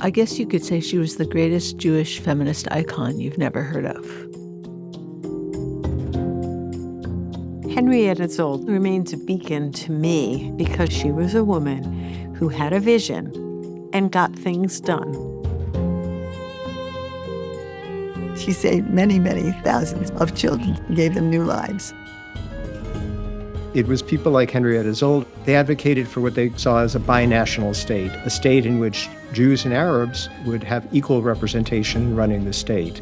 I guess you could say she was the greatest Jewish feminist icon you've never heard of. Henrietta Szold remains a beacon to me because she was a woman who had a vision and got things done. She saved many, many thousands of children and gave them new lives. It was people like Henrietta Szold. They advocated for what they saw as a binational state, a state in which Jews and Arabs would have equal representation running the state.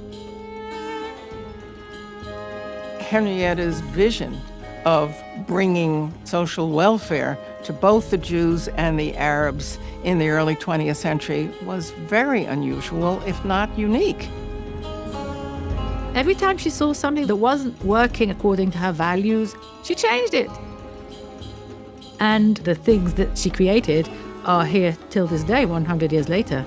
Henrietta's vision of bringing social welfare to both the Jews and the Arabs in the early 20th century was very unusual, if not unique. Every time she saw something that wasn't working according to her values, she changed it. And the things that she created are here till this day, 100 years later.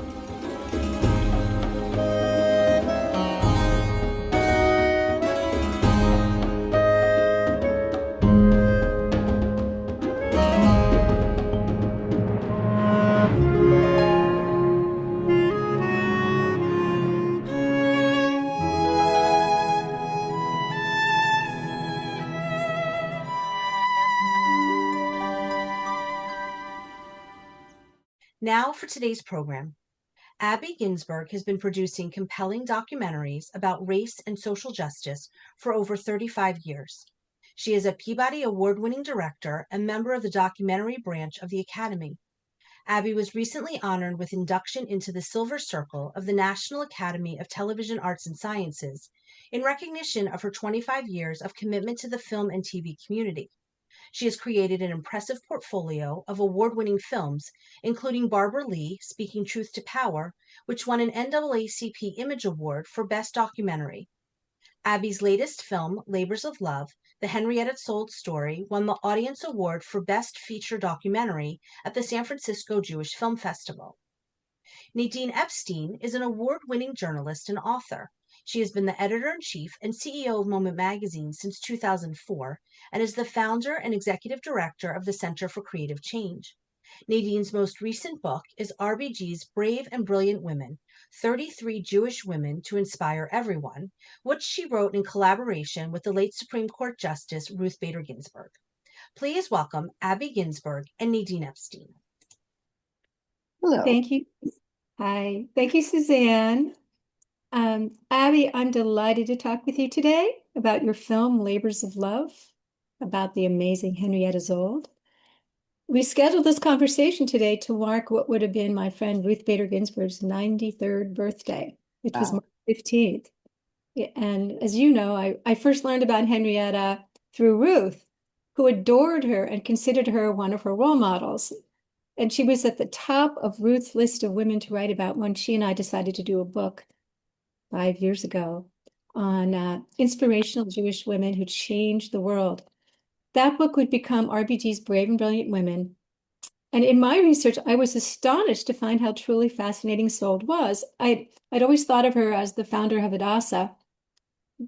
Now for today's program. Abby Ginzberg has been producing compelling documentaries about race and social justice for over 35 years. She is a Peabody Award-winning director and member of the documentary branch of the Academy. Abby was recently honored with induction into the Silver Circle of the National Academy of Television Arts and Sciences in recognition of her 25 years of commitment to the film and TV community. She has created an impressive portfolio of award-winning films, including Barbara Lee, Speaking Truth to Power, which won an NAACP Image Award for Best Documentary. Abby's latest film, Labors of Love, The Henrietta Szold Story, won the Audience Award for Best Feature Documentary at the San Francisco Jewish Film Festival. Nadine Epstein is an award-winning journalist and author. She has been the editor-in-chief and CEO of Moment magazine since 2004 and is the founder and executive director of the Center for Creative Change. Nadine's most recent book is RBG's Brave and Brilliant Women, 33 Jewish Women to Inspire Everyone, which she wrote in collaboration with the late Supreme Court Justice Ruth Bader Ginsburg. Please welcome Abby Ginzberg and Nadine Epstein. Hello. Thank you. Hi. Thank you, Suzanne. Abby, I'm delighted to talk with you today about your film, Labors of Love, about the amazing Henrietta Szold. We scheduled this conversation today to mark what would have been my friend Ruth Bader Ginsburg's 93rd birthday, which was March 15th. And as you know, I first learned about Henrietta through Ruth, who adored her and considered her one of her role models. And she was at the top of Ruth's list of women to write about when she and I decided to do a book 5 years ago on inspirational Jewish women who changed the world. That book would become RBG's Brave and Brilliant Women. And in my research, I was astonished to find how truly fascinating Szold was. I'd always thought of her as the founder of Hadassah,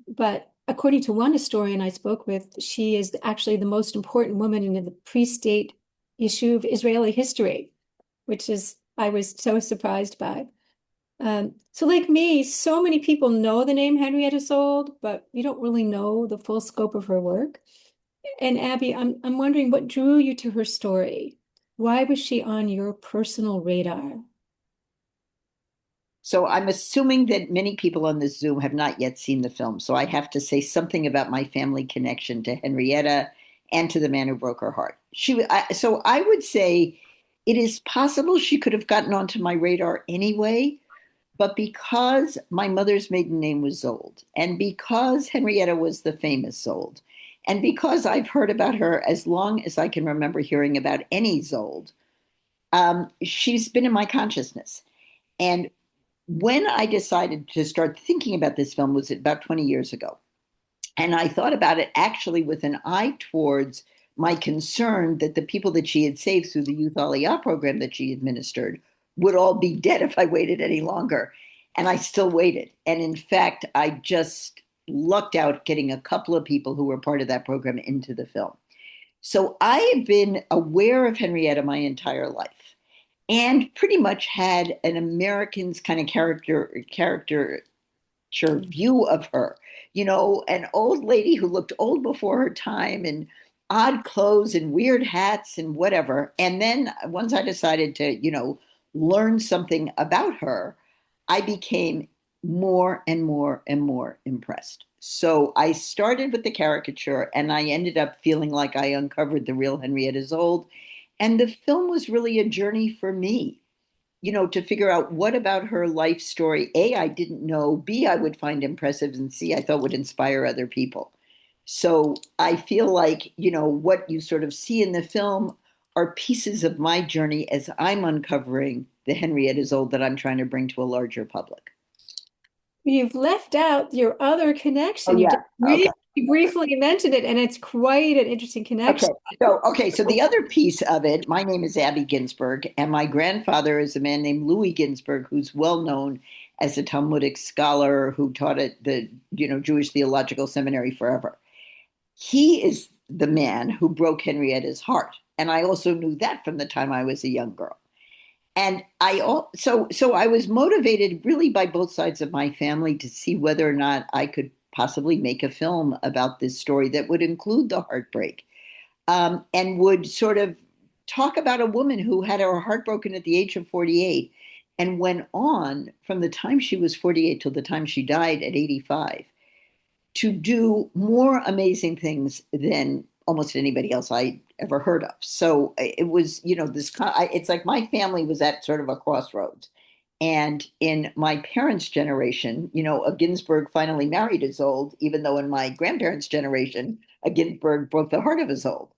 but according to one historian I spoke with, she is actually the most important woman in the pre-state issue of Israeli history, which is I was so surprised by. So like me, so many people know the name Henrietta Szold, but you don't really know the full scope of her work. And Abby, I'm wondering what drew you to her story? Why was she on your personal radar? So I'm assuming that many people on this Zoom have not yet seen the film. So I have to say something about my family connection to Henrietta and to the man who broke her heart. So I would say it is possible she could have gotten onto my radar anyway, but because my mother's maiden name was Szold, and because Henrietta was the famous Szold, and because I've heard about her as long as I can remember hearing about any Szold, she's been in my consciousness. And when I decided to start thinking about this film was about 20 years ago. And I thought about it actually with an eye towards my concern that the people that she had saved through the Youth Aliyah program that she administered would all be dead if I waited any longer. And I still waited. And in fact, I just lucked out getting a couple of people who were part of that program into the film. So I have been aware of Henrietta my entire life. and pretty much had an American's kind of caricature view of her. An old lady who looked old before her time and odd clothes and weird hats and whatever. And then once I decided to, learn something about her, I became more and more and more impressed. So I started with the caricature and I ended up feeling like I uncovered the real Henrietta Szold. And the film was really a journey for me, to figure out what about her life story, A, I didn't know, B, I would find impressive, and C, I thought would inspire other people. So I feel like, what you sort of see in the film are pieces of my journey as I'm uncovering the Henrietta Szold that I'm trying to bring to a larger public. You've left out your other connection. You just briefly mentioned it, and it's quite an interesting connection. So the other piece of it, my name is Abby Ginzberg, and my grandfather is a man named Louis Ginzberg, who's well known as a Talmudic scholar who taught at the Jewish Theological Seminary forever. He is the man who broke Henrietta's heart, and I also knew that from the time I was a young girl. And so I was motivated really by both sides of my family to see whether or not I could possibly make a film about this story that would include the heartbreak, and would sort of talk about a woman who had her heart broken at the age of 48 and went on from the time she was 48 till the time she died at 85 to do more amazing things than almost anybody else I ever heard of. So it was, it's like my family was at sort of a crossroads. And in my parents' generation, a Ginzberg finally married a Szold, even though in my grandparents' generation, a Ginzberg broke the heart of a Szold.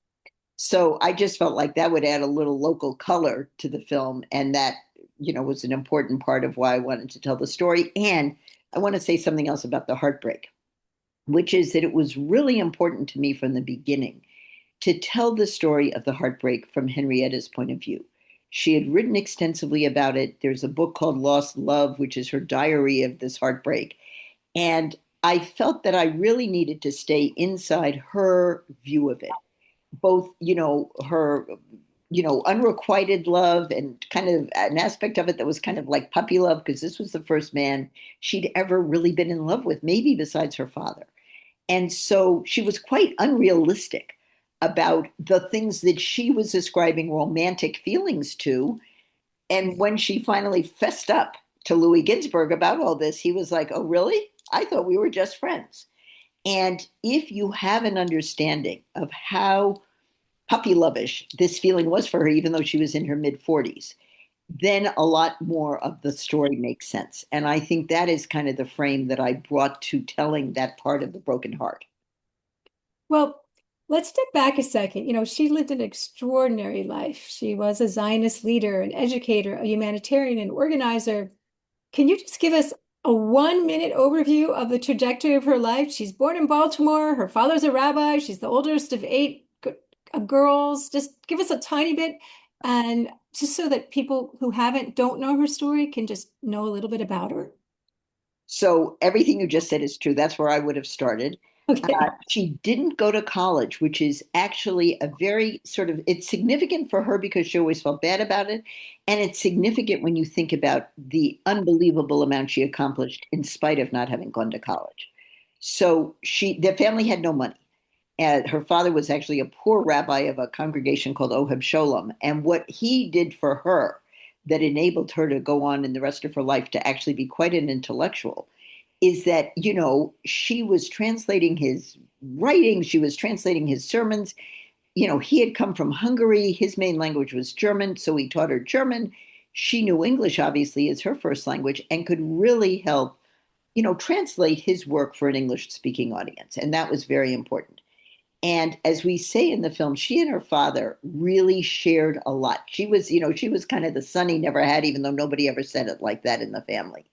So I just felt like that would add a little local color to the film. And that, was an important part of why I wanted to tell the story. And I want to say something else about the heartbreak, which is that it was really important to me from the beginning to tell the story of the heartbreak from Henrietta's point of view. She had written extensively about it. There's a book called Lost Love, which is her diary of this heartbreak. And I felt that I really needed to stay inside her view of it, both, her, unrequited love and kind of an aspect of it that was kind of like puppy love, because this was the first man she'd ever really been in love with, maybe besides her father. And so she was quite unrealistic about the things that she was ascribing romantic feelings to. And when she finally fessed up to Louis Ginzberg about all this, he was like, "Oh, really? I thought we were just friends." And if you have an understanding of how puppy lovish this feeling was for her, even though she was in her mid 40s, then a lot more of the story makes sense. And I think that is kind of the frame that I brought to telling that part of the broken heart. Well, let's step back a second. She lived an extraordinary life. She was a Zionist leader, an educator, a humanitarian, an organizer. Can you just give us a 1-minute overview of the trajectory of her life? She's born in Baltimore. Her father's a rabbi. She's the oldest of 8 girls. Just give us a tiny bit, and just so that people who don't know her story can just know a little bit about her. So everything you just said is true. That's where I would have started. Okay. She didn't go to college, which is actually a very it's significant for her because she always felt bad about it. And it's significant when you think about the unbelievable amount she accomplished in spite of not having gone to college. So their family had no money. And her father was actually a poor rabbi of a congregation called Oheb Sholem. And what he did for her that enabled her to go on in the rest of her life to actually be quite an intellectual is that, she was translating his writings, she was translating his sermons. He had come from Hungary. His main language was German, so he taught her German. She knew English, obviously, as her first language and could really help, translate his work for an English-speaking audience. And that was very important. And as we say in the film, she and her father really shared a lot. She was kind of the son he never had, even though nobody ever said it like that in the family.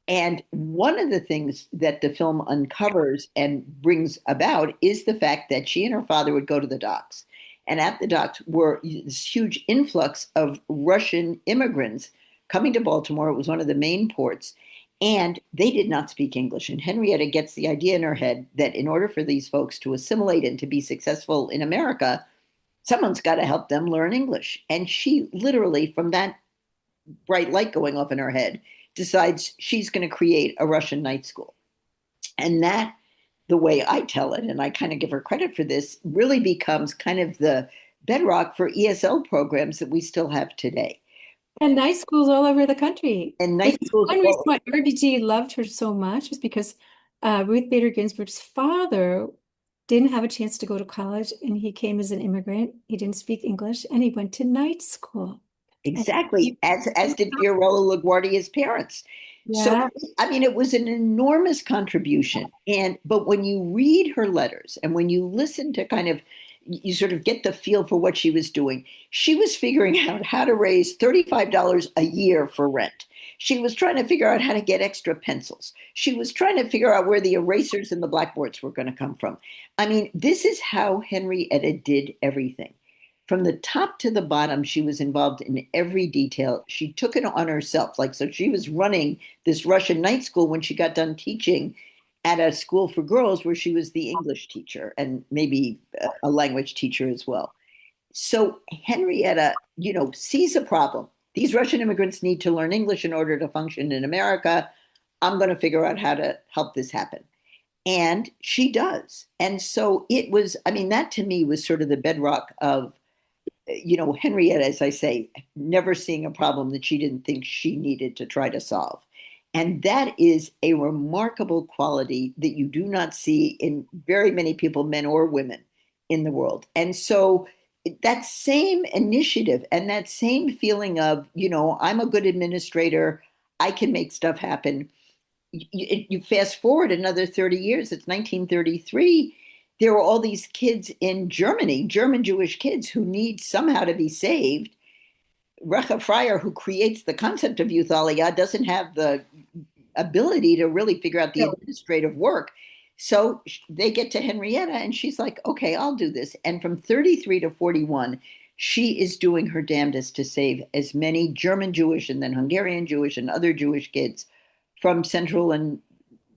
And one of the things that the film uncovers and brings about is the fact that she and her father would go to the docks. And at the docks were this huge influx of Russian immigrants coming to Baltimore. It was one of the main ports. And they did not speak English. And Henrietta gets the idea in her head that in order for these folks to assimilate and to be successful in America, Someone's got to help them learn English. And she literally, from that bright light going off in her head, decides she's going to create a Russian night school. And that, the way I tell it, and I kind of give her credit for this, really becomes kind of the bedrock for ESL programs that we still have today. And night schools all over the country. And night schools. One reason why RBG loved her so much is because Ruth Bader Ginsburg's father didn't have a chance to go to college, and he came as an immigrant. He didn't speak English, and he went to night school. Exactly, as did Fiorello LaGuardia's parents. Yeah. So, I mean, it was an enormous contribution. But when you read her letters and when you listen to kind of, you sort of get the feel for what she was doing. She was figuring out how to raise $35 a year for rent. She was trying to figure out how to get extra pencils. She was trying to figure out where the erasers and the blackboards were going to come from. I mean, this is how Henrietta did everything. From the top to the bottom, she was involved in every detail. She took it on herself. So she was running this Russian night school when she got done teaching at a school for girls where she was the English teacher and maybe a language teacher as well. So Henrietta, sees a problem. These Russian immigrants need to learn English in order to function in America. I'm going to figure out how to help this happen. And she does. And so it was, that to me was sort of the bedrock of, Henrietta, as I say, never seeing a problem that she didn't think she needed to try to solve. And that is a remarkable quality that you do not see in very many people, men or women, in the world. And so that same initiative and that same feeling of, I'm a good administrator, I can make stuff happen. You fast forward another 30 years, it's 1933. There were all these kids in Germany, German Jewish kids who need somehow to be saved. Recha Freier, who creates the concept of Youth Aliyah, doesn't have the ability to really figure out the administrative work. So they get to Henrietta and she's like, okay, I'll do this. And from 33 to 41, she is doing her damnedest to save as many German Jewish and then Hungarian Jewish and other Jewish kids from Central and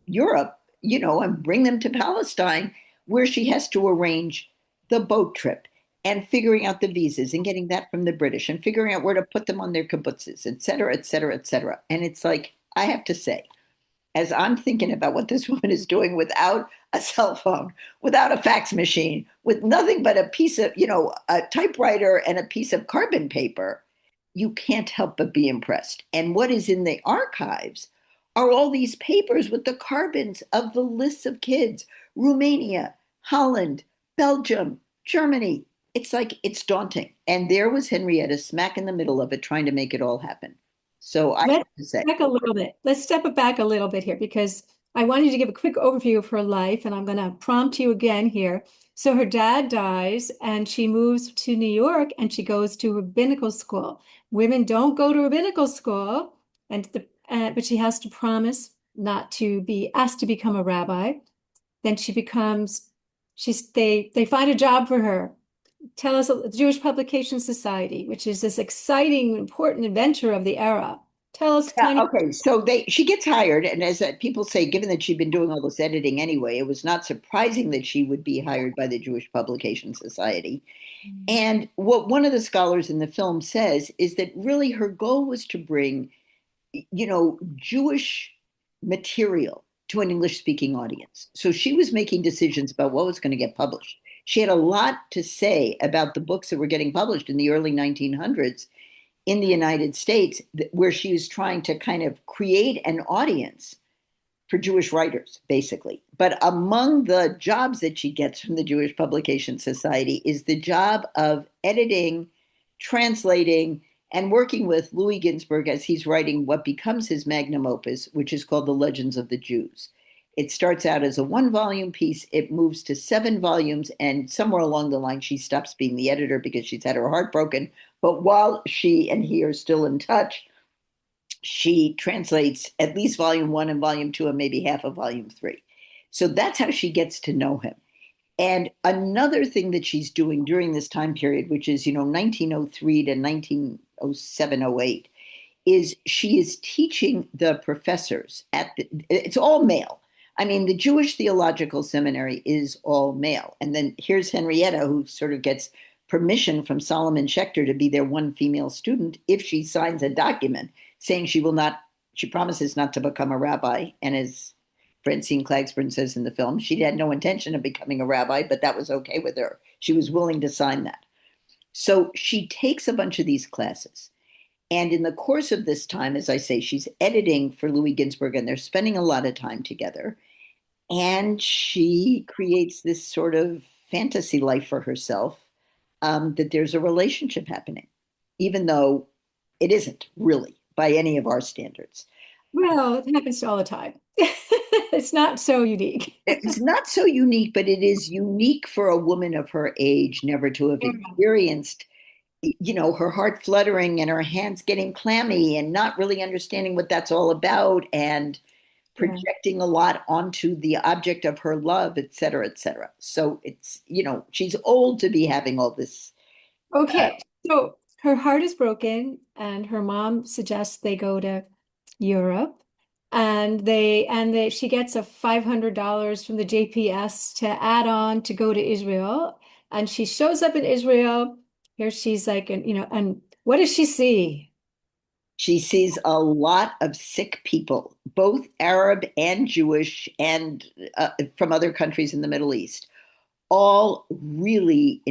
Europe, and bring them to Palestine, where she has to arrange the boat trip and figuring out the visas and getting that from the British and figuring out where to put them on their kibbutzes, et cetera, et cetera, et cetera. And it's like, I have to say, as I'm thinking about what this woman is doing without a cell phone, without a fax machine, with nothing but a piece of, a typewriter and a piece of carbon paper, you can't help but be impressed. And what is in the archives are all these papers with the carbons of the lists of kids, Romania, Holland, Belgium, Germany. It's like, it's daunting. And there was Henrietta smack in the middle of it, trying to make it all happen. So I have to say. Let's step it back a little bit here, because I wanted to give a quick overview of her life, and I'm going to prompt you again here. So her dad dies, and she moves to New York, and she goes to rabbinical school. Women don't go to rabbinical school, but she has to promise not to be asked to become a rabbi. Then they find a job for her. Tell us, the Jewish Publication Society, which is this exciting, important adventure of the era. Tell us. Okay, so she gets hired, and as people say, given that she'd been doing all this editing anyway, it was not surprising that she would be hired by the Jewish Publication Society. Mm-hmm. And what one of the scholars in the film says is that really her goal was to bring, Jewish material to an English-speaking audience. So she was making decisions about what was going to get published. She had a lot to say about the books that were getting published in the early 1900s in the United States, where she was trying to kind of create an audience for Jewish writers, basically. But among the jobs that she gets from the Jewish Publication Society is the job of editing, translating, and working with Louis Ginsberg as he's writing what becomes his magnum opus, which is called The Legends of the Jews. It starts out as a 1-volume piece. It moves to 7 volumes. And somewhere along the line, she stops being the editor because she's had her heart broken. But while she and he are still in touch, she translates at least volume 1 and volume 2 and maybe half of volume 3. So that's how she gets to know him. And another thing that she's doing during this time period, which is, 1903 to 1907, 08, is she is teaching the professors it's all male. I mean, the Jewish Theological Seminary is all male. And then here's Henrietta, who sort of gets permission from Solomon Schechter to be their one female student if she signs a document saying she promises not to become a rabbi. And as Francine Klagsburn says in the film, she had no intention of becoming a rabbi, but that was okay with her. She was willing to sign that. So she takes a bunch of these classes. And in the course of this time, as I say, she's editing for Louis Ginsberg, and they're spending a lot of time together. And she creates this sort of fantasy life for herself, that there's a relationship happening, even though it isn't really by any of our standards. Well, it happens all the time. It's not so unique. It's not so unique, but it is unique for a woman of her age never to have experienced, her heart fluttering and her hands getting clammy and not really understanding what that's all about, and projecting a lot onto the object of her love, et cetera, et cetera. So it's, she's old to be having all this. Okay, so her heart is broken, and her mom suggests they go to Europe, and she gets a $500 from the JPS to add on to go to Israel, and she shows up in Israel. Here she's like, and what does she see? She sees a lot of sick people, both Arab and Jewish, and from other countries in the Middle East, all really,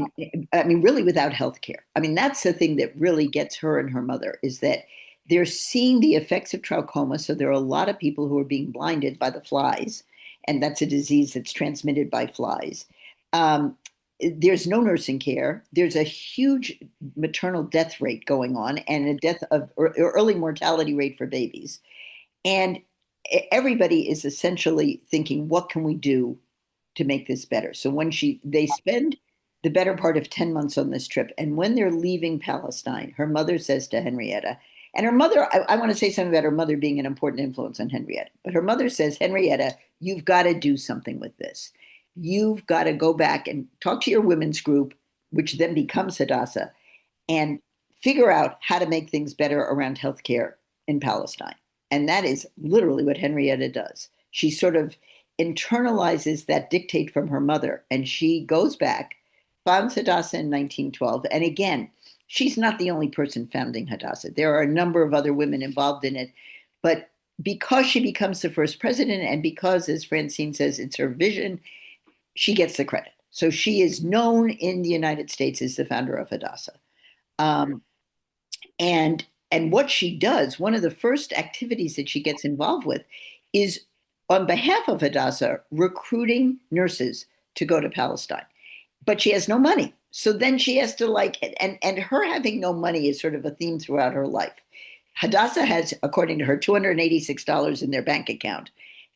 really without health care. I mean, that's the thing that really gets her and her mother, is that they're seeing the effects of trachoma. So there are a lot of people who are being blinded by the flies, and that's a disease that's transmitted by flies. There's no nursing care. There's a huge maternal death rate going on, and a death of early mortality rate for babies. And everybody is essentially thinking, what can we do to make this better? So they spend the better part of 10 months on this trip. And when they're leaving Palestine, her mother says to Henrietta, and her mother, I want to say something about her mother being an important influence on Henrietta, but her mother says, Henrietta, you've got to do something with this. You've got to go back and talk to your women's group, which then becomes Hadassah, and figure out how to make things better around healthcare in Palestine. And that is literally what Henrietta does. She sort of internalizes that dictate from her mother, and she goes back, founds Hadassah in 1912. And again, she's not the only person founding Hadassah. There are a number of other women involved in it. But because she becomes the first president, and because, as Francine says, it's her vision, she gets the credit. So she is known in the United States as the founder of Hadassah. And what she does, one of the first activities that she gets involved with, is on behalf of Hadassah, recruiting nurses to go to Palestine. But she has no money. So then she has to and her having no money is sort of a theme throughout her life. Hadassah has, according to her, $286 in their bank account.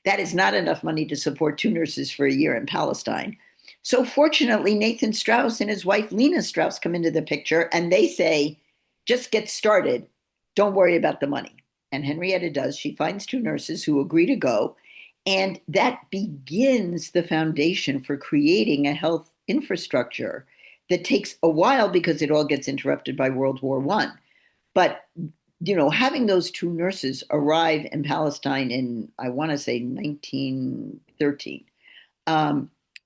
That is not enough money to support 2 nurses for a year in Palestine. So fortunately, Nathan Strauss and his wife, Lena Strauss, come into the picture, and they say, just get started. Don't worry about the money. And Henrietta does. She finds 2 nurses who agree to go. And that begins the foundation for creating a health infrastructure that takes a while because it all gets interrupted by World War I. But having those 2 nurses arrive in Palestine in, I want to say, 1913,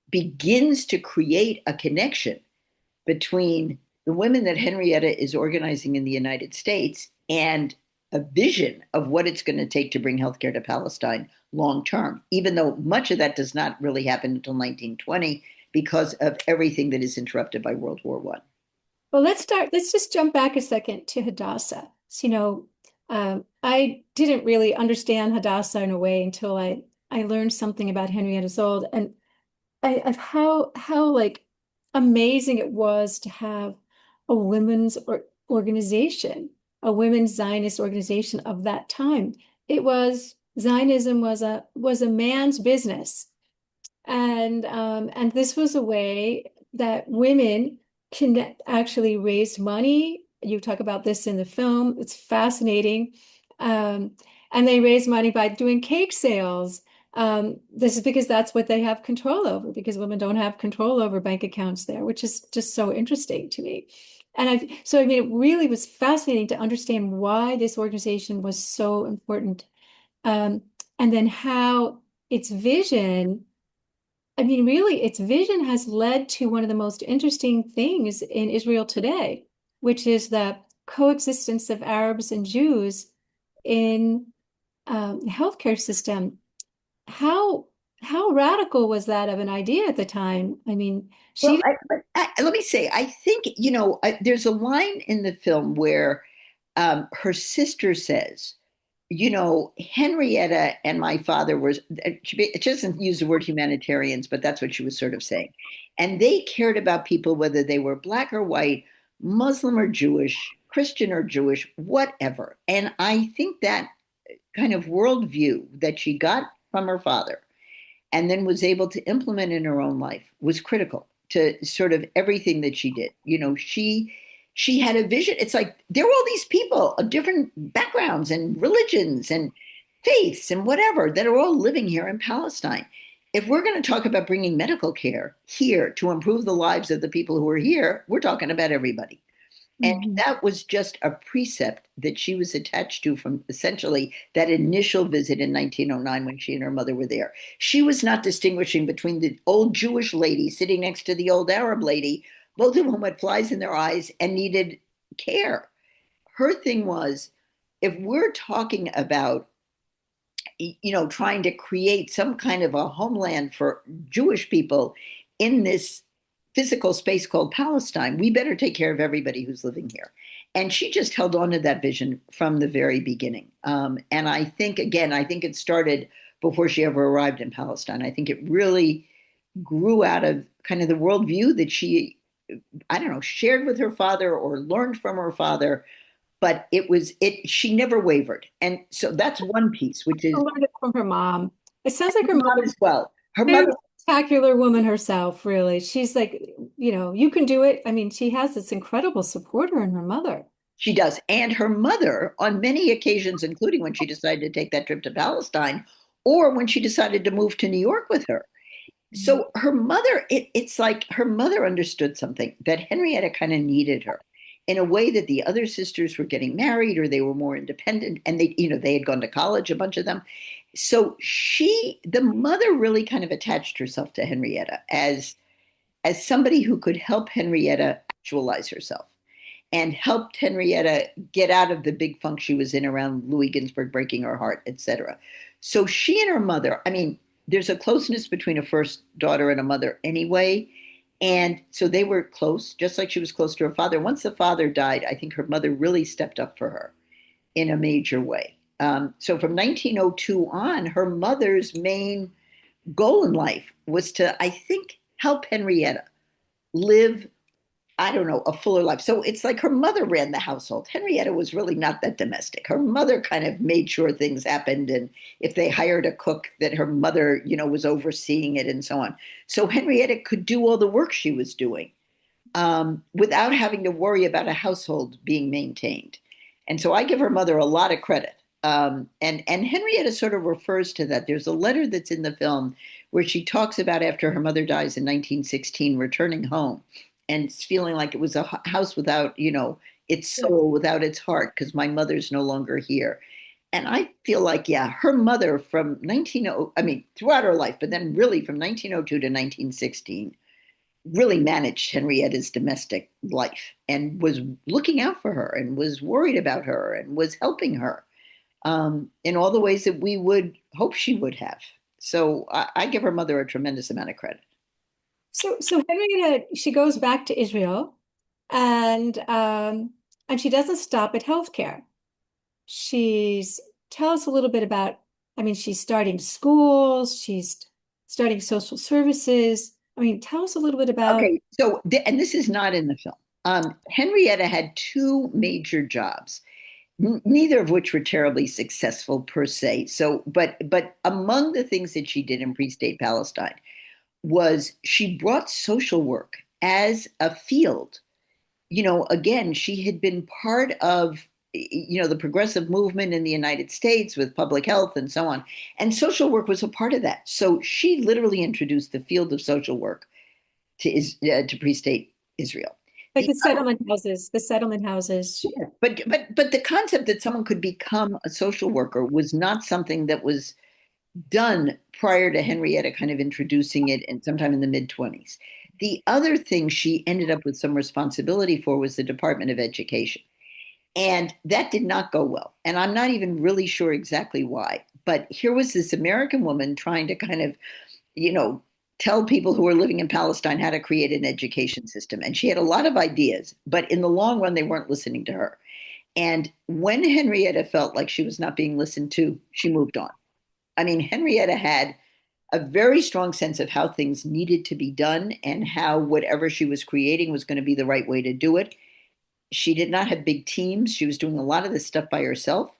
begins to create a connection between the women that Henrietta is organizing in the United States and a vision of what it's going to take to bring healthcare to Palestine long term, even though much of that does not really happen until 1920 because of everything that is interrupted by World War I. Well, let's just jump back a second to Hadassah. So, I didn't really understand Hadassah in a way until I learned something about Henrietta Szold, and of how amazing it was to have a women's organization, a women's Zionist organization of that time. Zionism was a man's business, and this was a way that women can actually raise money. You talk about this in the film. It's fascinating. And they raise money by doing cake sales. This is because that's what they have control over, because women don't have control over bank accounts there, which is just so interesting to me. And it really was fascinating to understand why this organization was so important. And then how its vision I mean, really, its vision has led to one of the most interesting things in Israel today, which is the coexistence of Arabs and Jews in the healthcare system. How how radical was that of an idea at the time? I mean, Well, she let me say, I think, there's a line in the film where her sister says, Henrietta and my father were, she doesn't use the word humanitarians, but that's what she was sort of saying. And they cared about people, whether they were black or white, Muslim or Jewish, Christian or Jewish, whatever. And I think that kind of worldview that she got from her father and then was able to implement in her own life was critical to sort of everything that she did. She had a vision. It's like there were all these people of different backgrounds and religions and faiths and whatever that are all living here in Palestine. If we're going to talk about bringing medical care here to improve the lives of the people who are here, we're talking about everybody. And that was just a precept that she was attached to from essentially that initial visit in 1909 when she and her mother were there. She was not distinguishing between the old Jewish lady sitting next to the old Arab lady, both of whom had flies in their eyes and needed care. Her thing was, if we're talking about, trying to create some kind of a homeland for Jewish people in this physical space called Palestine, we better take care of everybody who's living here. And she just held on to that vision from the very beginning. And I think it started before she ever arrived in Palestine. I think it really grew out of kind of the worldview that she, I don't know, shared with her father or learned from her father. But she never wavered. And so that's one piece, which is learned it from her mom. It sounds like her mom mother as well. Her very mother, spectacular woman herself, really. She's like, you can do it. I mean, she has this incredible supporter in her mother. she does. And her mother, on many occasions, including when she decided to take that trip to Palestine, or when she decided to move to New York with her. So her mother, it's like her mother understood something, that Henrietta kind of needed her in a way that the other sisters were getting married or they were more independent, and they had gone to college, a bunch of them. So the mother really kind of attached herself to Henrietta as somebody who could help Henrietta actualize herself and helped Henrietta get out of the big funk she was in around Louis Ginsburg breaking her heart, etc. So she and her mother, I mean, there's a closeness between a first daughter and a mother anyway. And so they were close, just like she was close to her father. Once the father died, I think her mother really stepped up for her in a major way. So from 1902 on, her mother's main goal in life was to, I think, help Henrietta live, I don't know, a fuller life. So it's like her mother ran the household. Henrietta was really not that domestic. Her mother kind of made sure things happened. And if they hired a cook, that her mother, was overseeing it and so on. So Henrietta could do all the work she was doing without having to worry about a household being maintained. And so I give her mother a lot of credit. And Henrietta sort of refers to that. There's a letter that's in the film where she talks about after her mother dies in 1916, returning home and feeling like it was a house without, its soul, without its heart, because my mother's no longer here. And I feel like, yeah, her mother from throughout her life, but then really from 1902 to 1916, really managed Henrietta's domestic life and was looking out for her and was worried about her and was helping her in all the ways that we would hope she would have. So I give her mother a tremendous amount of credit. So Henrietta, she goes back to Israel, and she doesn't stop at healthcare. Tell us a little bit about. I mean, she's starting schools. She's starting social services. I mean, tell us a little bit about. Okay, so and this is not in the film. Henrietta had two major jobs, neither of which were terribly successful per se. So, but among the things that she did in pre-state Palestine was she brought social work as a field. Again, she had been part of, the progressive movement in the United States with public health and so on. And social work was a part of that. So she literally introduced the field of social work to pre-state Israel. Like the settlement houses. Yeah. But the concept that someone could become a social worker was not something that was done prior to Henrietta kind of introducing it and sometime in the mid-20s. The other thing she ended up with some responsibility for was the Department of Education. And that did not go well. And I'm not even really sure exactly why. But here was this American woman trying to kind of, tell people who were living in Palestine how to create an education system. And she had a lot of ideas, but in the long run, they weren't listening to her. And when Henrietta felt like she was not being listened to, she moved on. I mean, Henrietta had a very strong sense of how things needed to be done and how whatever she was creating was going to be the right way to do it. She did not have big teams. She was doing a lot of this stuff by herself.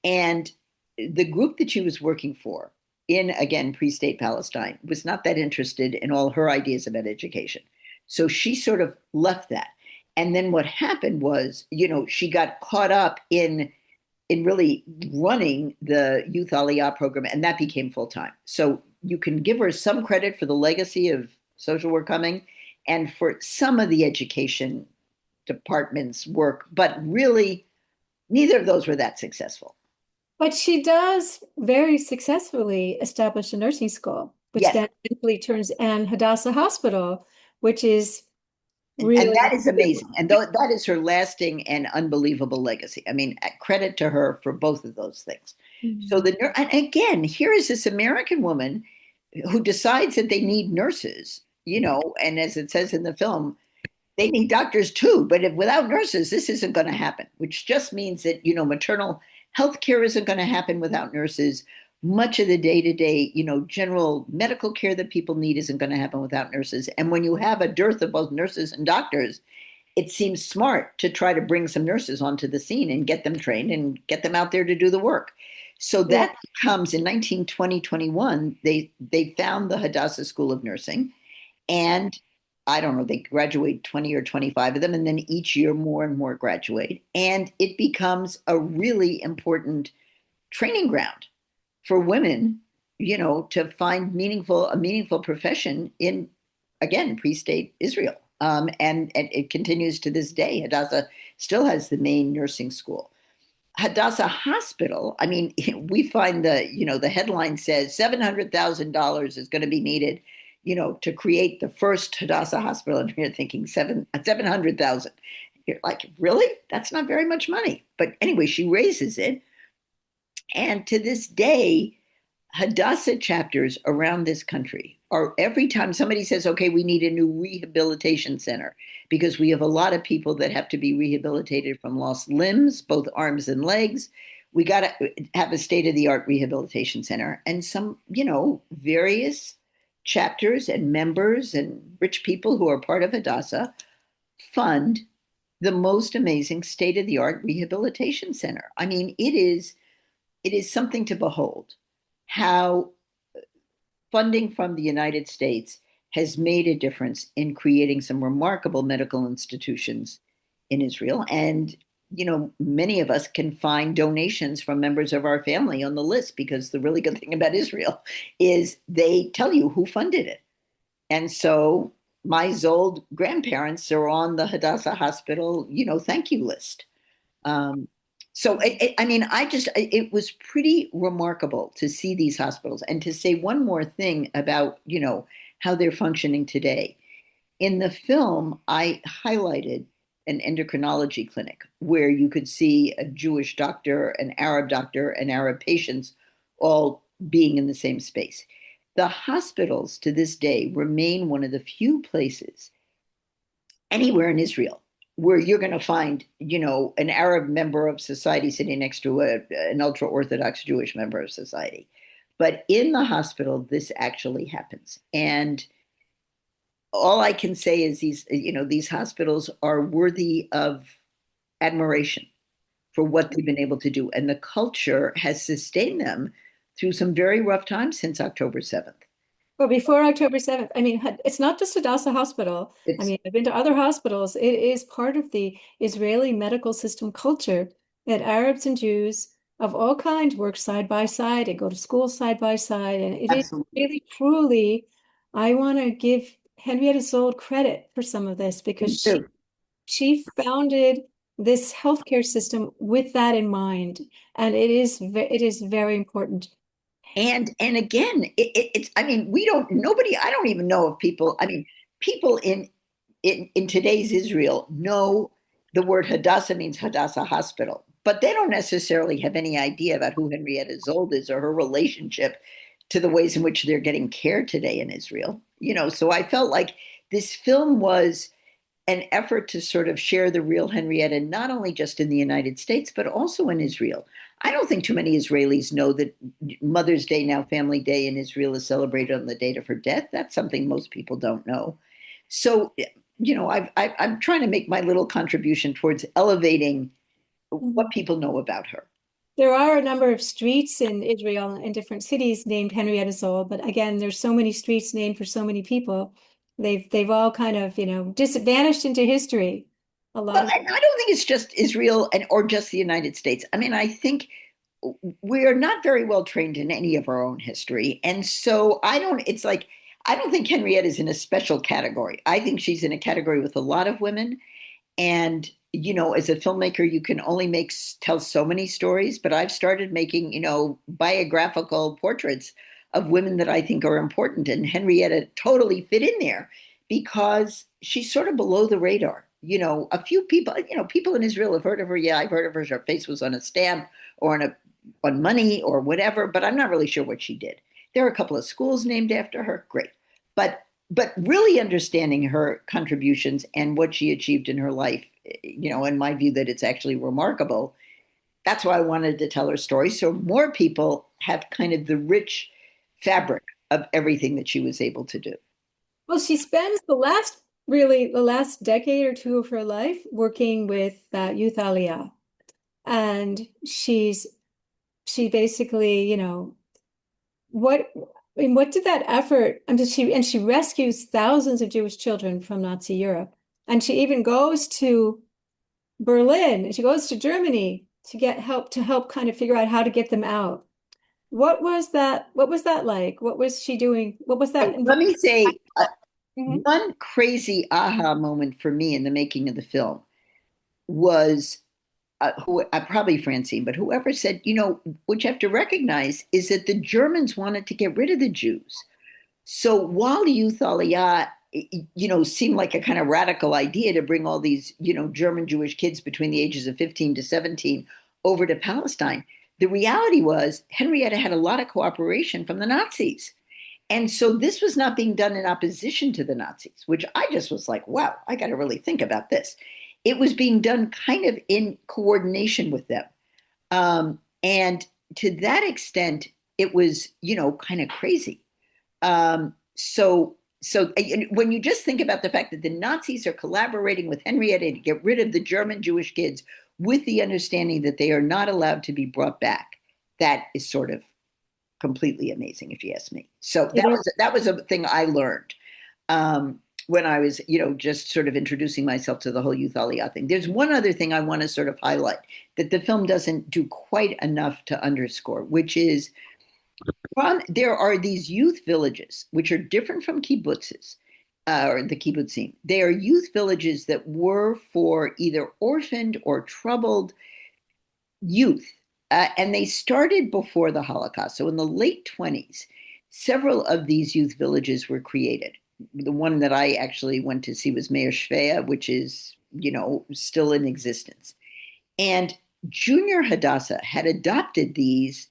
And the group that she was working for in, again, pre-state Palestine was not that interested in all her ideas about education. So she sort of left that. And then what happened was, she got caught up in really running the Youth Aliyah program, and that became full-time. So you can give her some credit for the legacy of social work coming and for some of the education department's work, but really neither of those were that successful. But she does very successfully establish a nursing school, which Yes. then eventually turns and Hadassah Hospital, which is And really that is amazing. And that is her lasting and unbelievable legacy. I mean, credit to her for both of those things. So and again, here is this American woman who decides that they need nurses, and as it says in the film, they need doctors too, but without nurses, this isn't going to happen, which just means that, maternal health care isn't going to happen without nurses. Much of the day-to-day, general medical care that people need isn't going to happen without nurses. And when you have a dearth of both nurses and doctors, it seems smart to try to bring some nurses onto the scene and get them trained and get them out there to do the work. So that comes in 1920-21, they found the Hadassah School of Nursing, and I don't know, they graduate 20 or 25 of them, and then each year more and more graduate. And it becomes a really important training ground for women, to find a meaningful profession in, again, pre-state Israel. And it continues to this day. Hadassah still has the main nursing school. Hadassah Hospital, I mean, we find the headline says $700,000 is going to be needed to create the first Hadassah hospital, and you're thinking 700,000. You're like, really? That's not very much money. But anyway, she raises it. And to this day, Hadassah chapters around this country are, every time somebody says, okay, we need a new rehabilitation center because we have a lot of people that have to be rehabilitated from lost limbs, both arms and legs. We got to have a state-of-the-art rehabilitation center. And some, various chapters and members and rich people who are part of Hadassah fund the most amazing state-of-the-art rehabilitation center. I mean, it is something to behold how funding from the United States has made a difference in creating some remarkable medical institutions in Israel. And, many of us can find donations from members of our family on the list, because the really good thing about Israel is they tell you who funded it. And so my Szold grandparents are on the Hadassah Hospital, thank you list. So, it was pretty remarkable to see these hospitals. And to say one more thing about, how they're functioning today. In the film, I highlighted an endocrinology clinic where you could see a Jewish doctor, an Arab patients all being in the same space. The hospitals to this day remain one of the few places anywhere in Israel where you're going to find, an Arab member of society sitting next to an ultra-Orthodox Jewish member of society. But in the hospital, this actually happens. And all I can say is these hospitals are worthy of admiration for what they've been able to do. And the culture has sustained them through some very rough times since October 7th. Well, before October 7th, I mean, it's not just Hadassah Hospital. I've been to other hospitals. It is part of the Israeli medical system culture that Arabs and Jews of all kinds work side by side and go to school side by side. And it Absolutely. Is really, truly, I want to give Henrietta Szold credit for some of this, because she founded this healthcare system with that in mind. And it is very important. And again, it's, I mean, I don't even know if people, I mean, people in today's Israel know the word Hadassah means Hadassah Hospital, but they don't necessarily have any idea about who Henrietta Szold is or her relationship to the ways in which they're getting care today in Israel. So I felt like this film was an effort to sort of share the real Henrietta, not only just in the United States, but also in Israel. I don't think too many Israelis know that Mother's Day, now Family Day in Israel, is celebrated on the date of her death. That's something most people don't know. So, I'm trying to make my little contribution towards elevating what people know about her. There are a number of streets in Israel in different cities named Henrietta Szold, but again, there's so many streets named for so many people. They've all kind of, vanished into history. I don't think it's just Israel or just the United States. I mean, I think we are not very well trained in any of our own history. And so I don't think Henrietta is in a special category. I think she's in a category with a lot of women. And, as a filmmaker, you can only tell so many stories, but I've started making, biographical portraits of women that I think are important. And Henrietta totally fit in there because she's sort of below the radar. A few people, people in Israel have heard of her. Yeah, I've heard of her. Her face was on a stamp or on money or whatever, but I'm not really sure what she did. There are a couple of schools named after her. Great. But really understanding her contributions and what she achieved in her life, in my view, that it's actually remarkable. That's why I wanted to tell her story, so more people have kind of the rich fabric of everything that she was able to do. Well, she spends the last decade or two of her life working with Youth Aliyah. And she basically, what did that effort, she rescues thousands of Jewish children from Nazi Europe. And she even goes to Berlin, she goes to Germany to get help, kind of figure out how to get them out. What was that like? What was she doing? What was that? Let me say, one crazy aha moment for me in the making of the film was probably Francine, but whoever said, what you have to recognize is that the Germans wanted to get rid of the Jews. So while Youth Aliyah, seemed like a kind of radical idea to bring all these, German Jewish kids between the ages of 15 to 17 over to Palestine, the reality was Henrietta had a lot of cooperation from the Nazis. And so this was not being done in opposition to the Nazis, which I just was like, wow, I got to really think about this. It was being done kind of in coordination with them. And to that extent, it was, kind of crazy. So when you just think about the fact that the Nazis are collaborating with Henrietta to get rid of the German Jewish kids with the understanding that they are not allowed to be brought back, that is sort of completely amazing, if you ask me. So that was a thing I learned when I was, just sort of introducing myself to the whole Youth Aliyah thing. There's one other thing I want to sort of highlight that the film doesn't do quite enough to underscore, which is there are these youth villages, which are different from kibbutzes, or the kibbutzim. They are youth villages that were for either orphaned or troubled youth. And they started before the Holocaust. So in the late 1920s, several of these youth villages were created. The one that I actually went to see was Meir Shvea, which is, still in existence. And Junior Hadassah had adopted these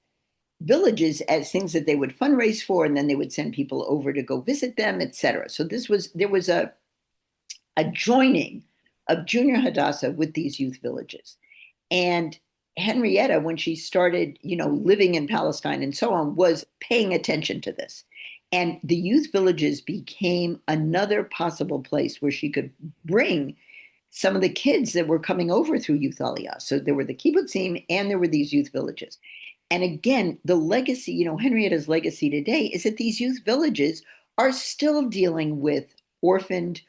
villages as things that they would fundraise for, and then they would send people over to go visit them, etc. So there was a joining of Junior Hadassah with these youth villages. And Henrietta, when she started, living in Palestine and so on, was paying attention to this. And the youth villages became another possible place where she could bring some of the kids that were coming over through Youth Aliyah. So there were the kibbutzim and there were these youth villages. And again, the legacy, Henrietta's legacy today is that these youth villages are still dealing with orphaned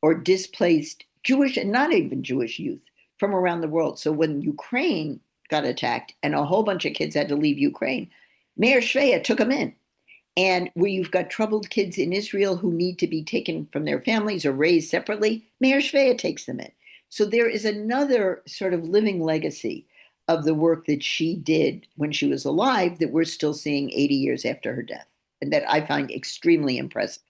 or displaced Jewish and not even Jewish youth from around the world. So when Ukraine got attacked and a whole bunch of kids had to leave Ukraine, Meir Shvea took them in. And where you've got troubled kids in Israel who need to be taken from their families or raised separately, Meir Shvea takes them in. So there is another sort of living legacy of the work that she did when she was alive that we're still seeing 80 years after her death, and that I find extremely impressive.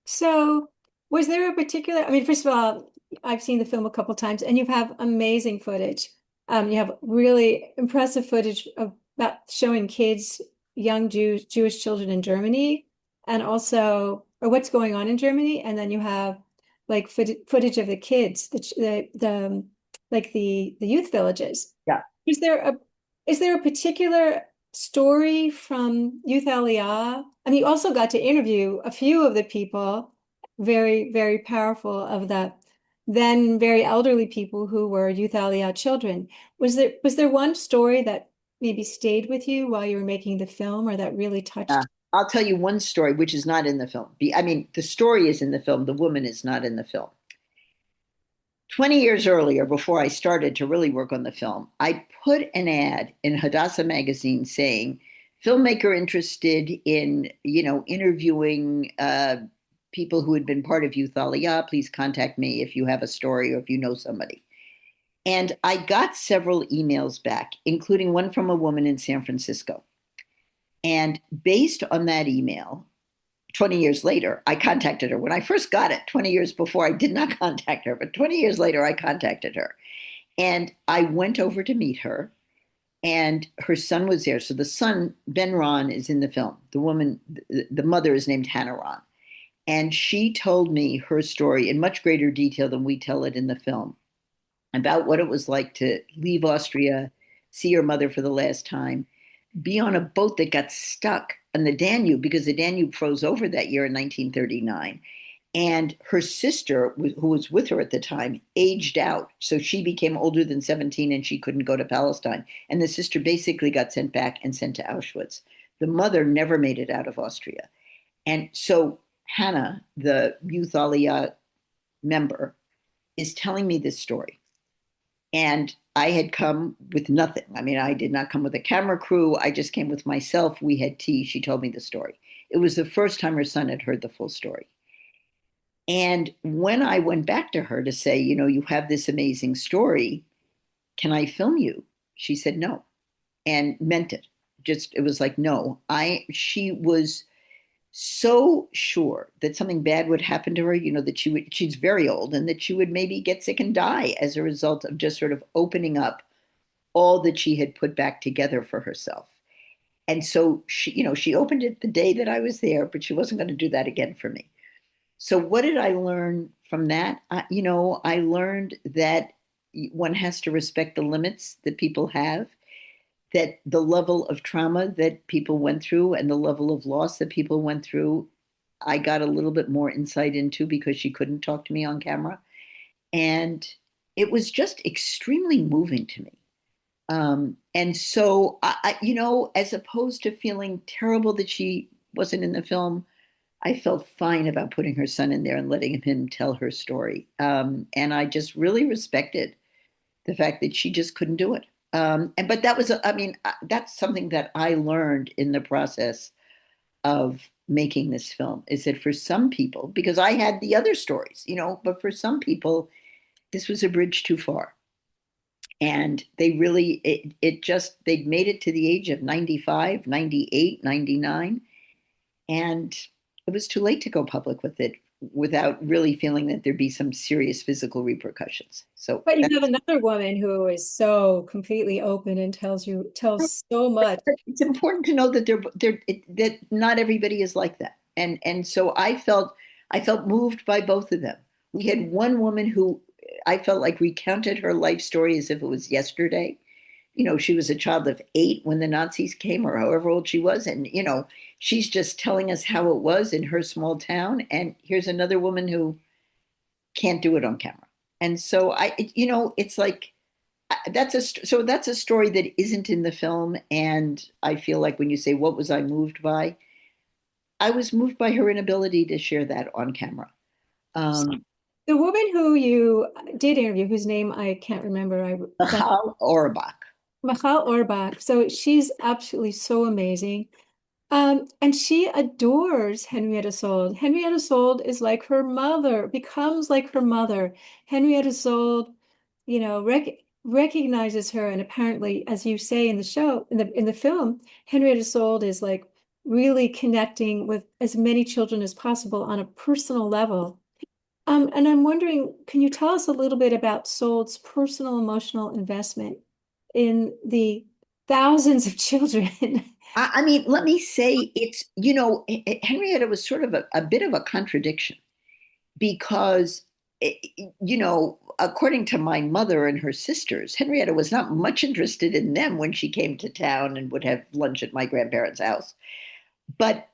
So, was there a particular, I mean, first of all, I've seen the film a couple times and you have amazing footage. You have really impressive footage about showing kids, young Jewish children in Germany, and also, or what's going on in Germany. And then you have like footage of the kids, like the youth villages. Yeah. Is there a particular story from Youth Aliyah? And you also got to interview a few of the people, very, very powerful of the then very elderly people who were Youth Aliyah children. Was there one story that maybe stayed with you while you were making the film or that really touched? I'll tell you one story which is not in the film. I mean, the story is in the film, the woman is not in the film. 20 years earlier, before I started to really work on the film, I put an ad in Hadassah magazine saying, filmmaker interested in, interviewing people who had been part of Youth Aliyah, please contact me if you have a story or if you know somebody. And I got several emails back, including one from a woman in San Francisco. And based on that email, 20 years later, I contacted her. When I first got it, 20 years before, I did not contact her, but 20 years later, I contacted her. And I went over to meet her, and her son was there. So the son, Ben Ron, is in the film. The woman, the mother is named Hannah Ron. And she told me her story in much greater detail than we tell it in the film about what it was like to leave Austria, see her mother for the last time, be on a boat that got stuck on the Danube because the Danube froze over that year in 1939. And her sister, who was with her at the time, aged out. So she became older than 17 and she couldn't go to Palestine. And the sister basically got sent back and sent to Auschwitz. The mother never made it out of Austria. And so Hannah, the Youth Aliyah member, is telling me this story. And I had come with nothing. I mean, I did not come with a camera crew. I just came with myself. We had tea. She told me the story. It was the first time her son had heard the full story. And when I went back to her to say, you have this amazing story, can I film you? She said no, and meant it. It was like, no. She was so sure that something bad would happen to her, that she's very old and that she would maybe get sick and die as a result of just sort of opening up all that she had put back together for herself. And so she opened it the day that I was there, but she wasn't going to do that again for me. So what did I learn from that? I learned that one has to respect the limits that people have, that the level of trauma that people went through and the level of loss that people went through, I got a little bit more insight into because she couldn't talk to me on camera. And it was just extremely moving to me. And so, as opposed to feeling terrible that she wasn't in the film, I felt fine about putting her son in there and letting him tell her story. And I just really respected the fact that she just couldn't do it. But that was, that's something that I learned in the process of making this film, is that for some people, because I had the other stories, but for some people, this was a bridge too far. And they really, they'd made it to the age of 95, 98, 99. And it was too late to go public with it without really feeling that there'd be some serious physical repercussions. But you have another woman who is so completely open and tells so much. It's important to know that that not everybody is like that. And so I felt moved by both of them. We had one woman who I felt like recounted her life story as if it was yesterday. She was a child of 8 when the Nazis came, or however old she was. And, she's just telling us how it was in her small town. And here's another woman who can't do it on camera. And so it's like, that's a story that isn't in the film. And I feel like when you say, what was I moved by? I was moved by her inability to share that on camera. The woman who you did interview, whose name I can't remember. Michal Orbach. Michal Orbach. So she's absolutely so amazing. And she adores Henrietta Szold. Henrietta Szold is like her mother, becomes like her mother. Henrietta Szold, recognizes her, and apparently, as you say in the show, in the film, Henrietta Szold is like really connecting with as many children as possible on a personal level. And I'm wondering, can you tell us a little bit about Szold's personal emotional investment in the thousands of children? I mean, let me say it's, Henrietta was sort of a bit of a contradiction because, according to my mother and her sisters, Henrietta was not much interested in them when she came to town and would have lunch at my grandparents' house. But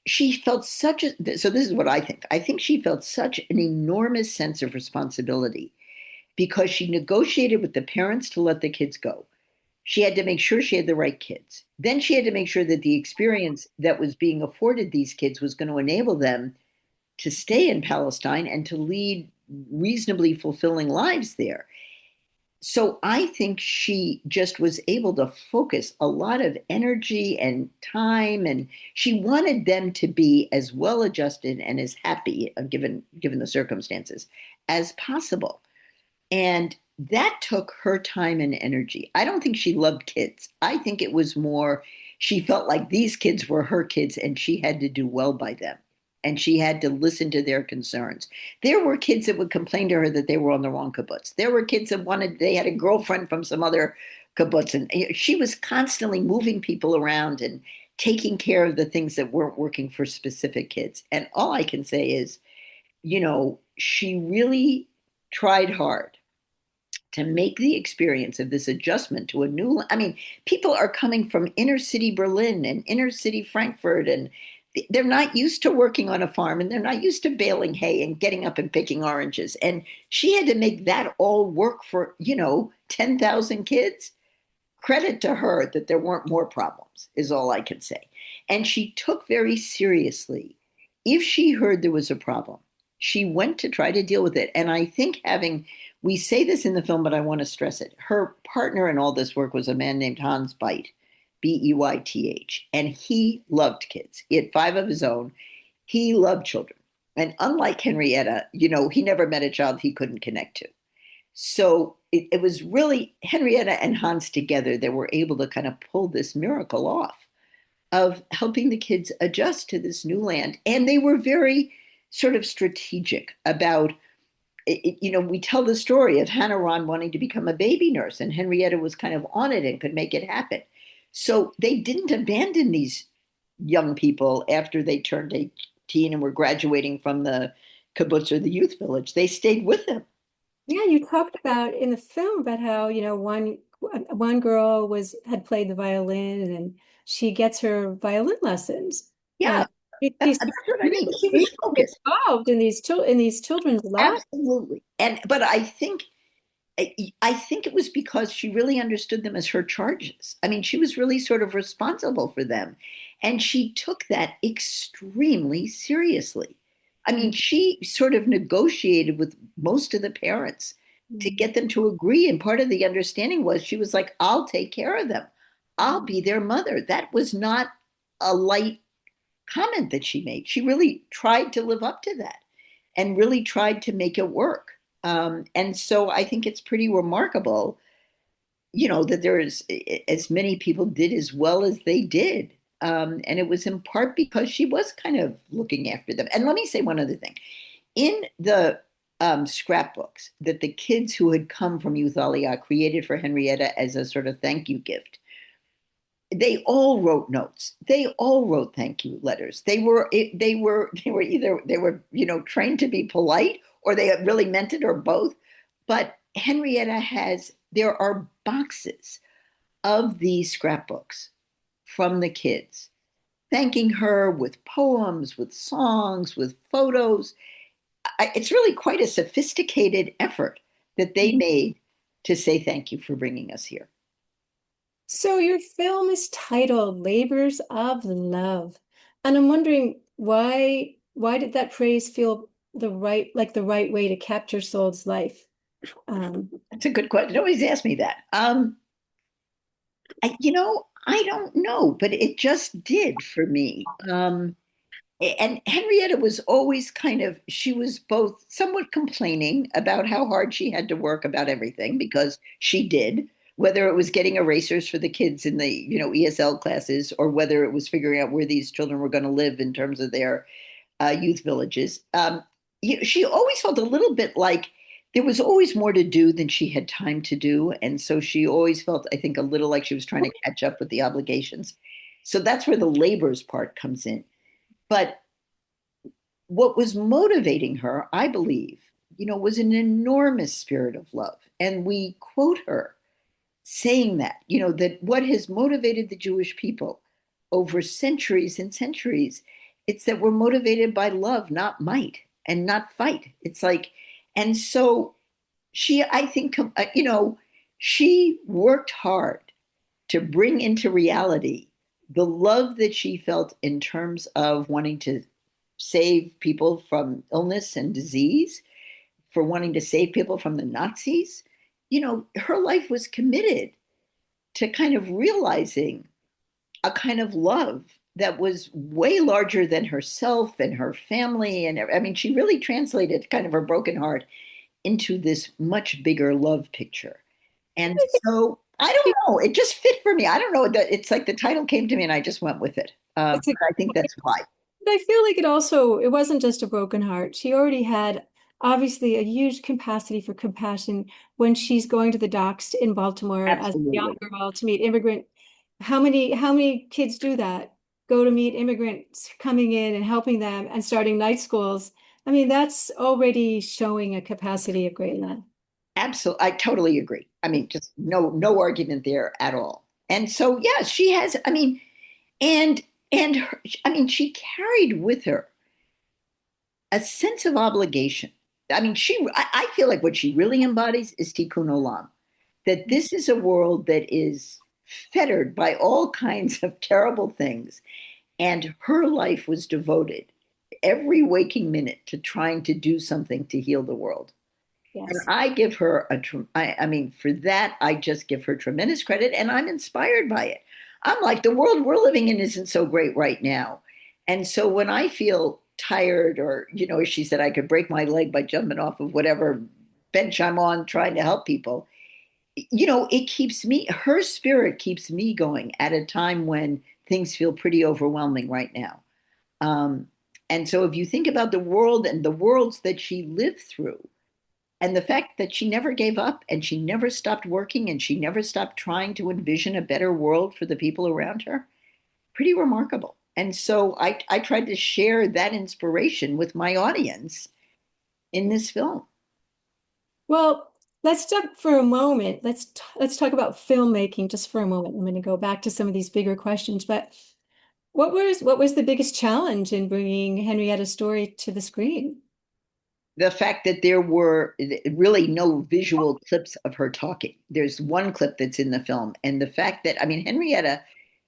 she felt so this is what I think. I think she felt such an enormous sense of responsibility because she negotiated with the parents to let the kids go. She had to make sure she had the right kids. Then she had to make sure that the experience that was being afforded these kids was going to enable them to stay in Palestine and to lead reasonably fulfilling lives there. So I think she just was able to focus a lot of energy and time, and she wanted them to be as well adjusted and as happy, given the circumstances, as possible. And that took her time and energy. I don't think she loved kids. I think it was more she felt like these kids were her kids and she had to do well by them. And she had to listen to their concerns. There were kids that would complain to her that they were on the wrong kibbutz. There were kids that they had a girlfriend from some other kibbutz. And she was constantly moving people around and taking care of the things that weren't working for specific kids. And all I can say is, she really tried hard to make the experience of this adjustment to a new, I mean, people are coming from inner city Berlin and inner city Frankfurt, and they're not used to working on a farm and they're not used to baling hay and getting up and picking oranges. And she had to make that all work for, 10,000 kids. Credit to her that there weren't more problems, is all I can say. And she took very seriously, if she heard there was a problem, she went to try to deal with it. And I think we say this in the film, but I want to stress it. Her partner in all this work was a man named Hans Beit, Beyth, and he loved kids. He had 5 of his own. He loved children. And unlike Henrietta, he never met a child he couldn't connect to. So it was really Henrietta and Hans together that were able to kind of pull this miracle off of helping the kids adjust to this new land. And they were very sort of strategic about, we tell the story of Hannah Ron wanting to become a baby nurse, and Henrietta was kind of on it and could make it happen. So they didn't abandon these young people after they turned 18 and were graduating from the kibbutz or the youth village. They stayed with them. Yeah, you talked about in the film about how, one girl had played the violin and she gets her violin lessons. Yeah, that's what I mean. She was focused. Involved in these children's lives. Absolutely. But I think it was because she really understood them as her charges. I mean, she was really sort of responsible for them. And she took that extremely seriously. I mean, she sort of negotiated with most of the parents to get them to agree. And part of the understanding was she was like, I'll take care of them. I'll be their mother. That was not a light comment that she made. She really tried to live up to that and really tried to make it work. And so I think it's pretty remarkable, that there is as many people did as well as they did. And it was in part because she was kind of looking after them. And let me say one other thing. In the scrapbooks that the kids who had come from Youth Aliyah created for Henrietta as a sort of thank you gift, they all wrote notes. They all wrote thank you letters. They were either trained to be polite or they really meant it or both. But there are boxes of these scrapbooks from the kids, thanking her with poems, with songs, with photos. It's really quite a sophisticated effort that they made to say thank you for bringing us here. So your film is titled Labors of Love. And I'm wondering why did that phrase feel the right way to capture Szold's life? That's a good question. Always ask me that. I don't know, but it just did for me. And Henrietta was always she was both somewhat complaining about how hard she had to work about everything, because she did, whether it was getting erasers for the kids in the, ESL classes, or whether it was figuring out where these children were going to live in terms of their youth villages. She always felt a little bit like there was always more to do than she had time to do. And so she always felt, I think, a little like she was trying to catch up with the obligations. So that's where the labors part comes in. But what was motivating her, I believe, was an enormous spirit of love. And we quote her saying that, that what has motivated the Jewish people over centuries and centuries, it's that we're motivated by love, not might and not fight. It's like, and so she, I think, she worked hard to bring into reality the love that she felt in terms of wanting to save people from illness and disease, for wanting to save people from the Nazis. Her life was committed to kind of realizing a kind of love that was way larger than herself and her family. And I mean, she really translated kind of her broken heart into this much bigger love picture. And so I don't know, it just fit for me. I don't know, it's like the title came to me and I just went with it. I think that's why. But I feel like it wasn't just a broken heart. She already had obviously a huge capacity for compassion when she's going to the docks in Baltimore. Absolutely. As a young girl to meet immigrant. How many kids do that? Go to meet immigrants coming in and helping them and starting night schools. I mean, that's already showing a capacity of great love. Absolutely. I totally agree. I mean, just no argument there at all. And so, yeah, she has, I mean, she carried with her a sense of obligation. I mean, I feel like what she really embodies is tikkun olam, that this is a world that is fettered by all kinds of terrible things. And her life was devoted every waking minute to trying to do something to heal the world. Yes. And I give her for that, I just give her tremendous credit, and I'm inspired by it. I'm like, the world we're living in isn't so great right now. And so when I feel tired, or, as she said, I could break my leg by jumping off of whatever bench I'm on trying to help people, her spirit keeps me going at a time when things feel pretty overwhelming right now. And so if you think about the world and the worlds that she lived through, and the fact that she never gave up, and she never stopped working, and she never stopped trying to envision a better world for the people around her, pretty remarkable. And so I tried to share that inspiration with my audience in this film. Well, let's stop for a moment. Let's talk about filmmaking just for a moment. I'm going to go back to some of these bigger questions, but what was the biggest challenge in bringing Henrietta's story to the screen? The fact that there were really no visual clips of her talking. There's one clip that's in the film. And the fact that, I mean, Henrietta,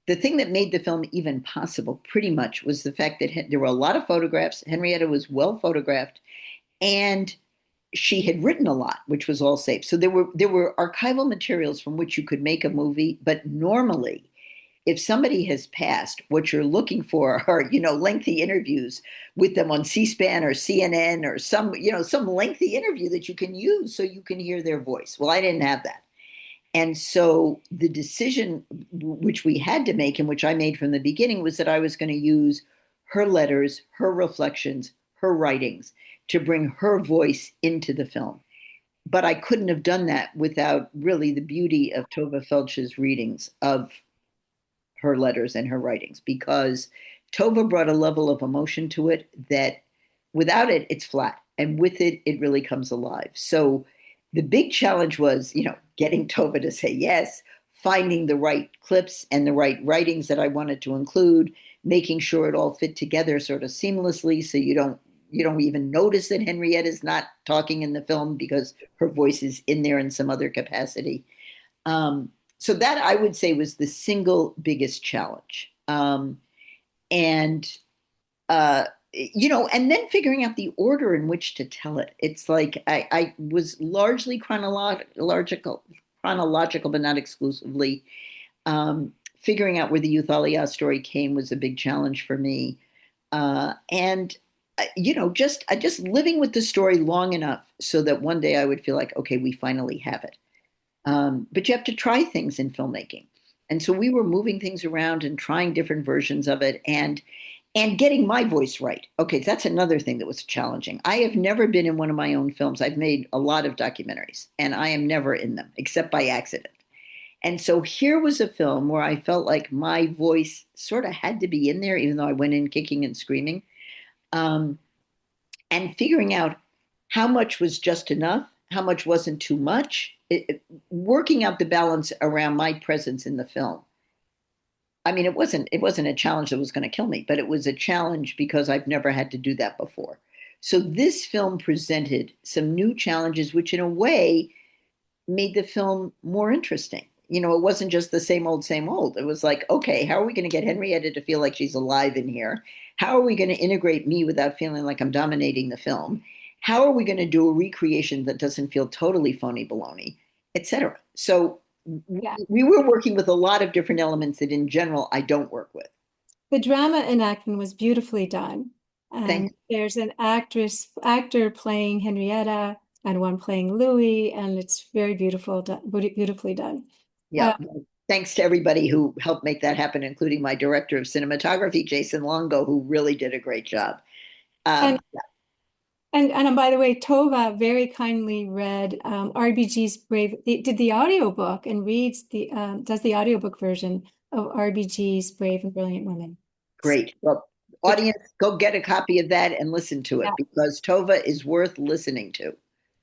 the thing that made the film even possible pretty much was the fact that there were a lot of photographs. Henrietta was well photographed, and she had written a lot, which was all safe. So there were archival materials from which you could make a movie. But normally, if somebody has passed, what you're looking for are, lengthy interviews with them on C-SPAN or CNN, or some lengthy interview that you can use so you can hear their voice. Well, I didn't have that. And so the decision which we had to make, and which I made from the beginning, was that I was going to use her letters, her reflections, her writings to bring her voice into the film. But I couldn't have done that without really the beauty of Tova Felch's readings of her letters and her writings, because Tova brought a level of emotion to it that without it, it's flat. And with it, it really comes alive. So the big challenge was, getting Tova to say yes, finding the right clips and the right writings that I wanted to include, making sure it all fit together sort of seamlessly, so you don't even notice that Henrietta is not talking in the film because her voice is in there in some other capacity. So that, I would say, was the single biggest challenge. And then figuring out the order in which to tell it. It's like I was largely chronological, but not exclusively. Figuring out where the Youth Aliyah story came was a big challenge for me. And just living with the story long enough so that one day I would feel like, okay, we finally have it. But you have to try things in filmmaking. And so we were moving things around and trying different versions of it and getting my voice right. Okay, that's another thing that was challenging. I have never been in one of my own films. I've made a lot of documentaries, and I am never in them except by accident. And so here was a film where I felt like my voice sort of had to be in there, even though I went in kicking and screaming, um, and figuring out how much was just enough, how much wasn't too much, working out the balance around my presence in the film. I mean, it wasn't a challenge that was going to kill me, but it was a challenge because I've never had to do that before. So this film presented some new challenges, which in a way made the film more interesting. It wasn't just the same old, same old. It was like, okay, how are we going to get Henrietta to feel like she's alive in here? How are we going to integrate me without feeling like I'm dominating the film? How are we going to do a recreation that doesn't feel totally phony baloney, et cetera? So Yeah. we were working with a lot of different elements that in general I don't work with. The drama enactment was beautifully done. And there's an actor playing Henrietta and one playing Louis, and it's very beautifully done. Yeah. Thanks to everybody who helped make that happen, including my director of cinematography, Jason Longo, who really did a great job. And by the way, Tova very kindly read RBG's did the audiobook and does the audiobook version of RBG's Brave and Brilliant Women. Great. Well, audience, go get a copy of that and listen to it because Tova is worth listening to.